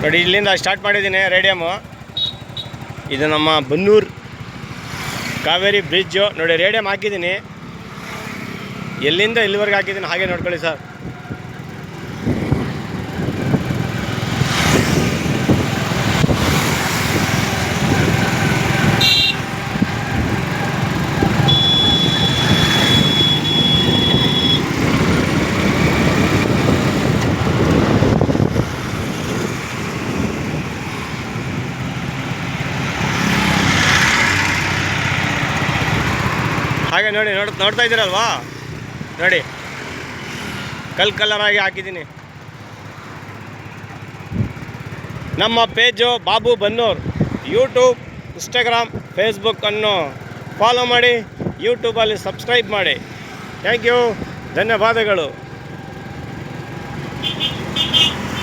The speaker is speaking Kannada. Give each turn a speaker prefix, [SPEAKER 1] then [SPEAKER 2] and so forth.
[SPEAKER 1] ನೋಡಿ ಇಲ್ಲಿಂದ ಸ್ಟಾರ್ಟ್ ಮಾಡಿದ್ದೀನಿ ರೇಡಿಯಮ್ಮು. ಇದು ನಮ್ಮ ಬನ್ನೂರು ಕಾವೇರಿ ಬ್ರಿಡ್ಜು. ನೋಡಿ ರೇಡಿಯಮ್ ಹಾಕಿದ್ದೀನಿ, ಎಲ್ಲಿಂದ ಎಲ್ಲಿವರೆಗೆ ಹಾಕಿದ್ದೀನಿ ಹಾಗೆ ನೋಡ್ಕೊಳ್ಳಿ ಸರ್. ಹಾಗೆ ನೋಡಿ ನೋಡ್ತಾ ಇದ್ದೀರಲ್ವಾ, ನೋಡಿ ಕಲರಾಗಿ ಹಾಕಿದ್ದೀನಿ. ನಮ್ಮ page Babu Bannur. YouTube, Instagram, ಫೇಸ್ಬುಕ್ಕನ್ನು ಫಾಲೋ ಮಾಡಿ, ಯೂಟ್ಯೂಬಲ್ಲಿ ಸಬ್ಸ್ಕ್ರೈಬ್ ಮಾಡಿ. ಥ್ಯಾಂಕ್ ಯು, ಧನ್ಯವಾದಗಳು.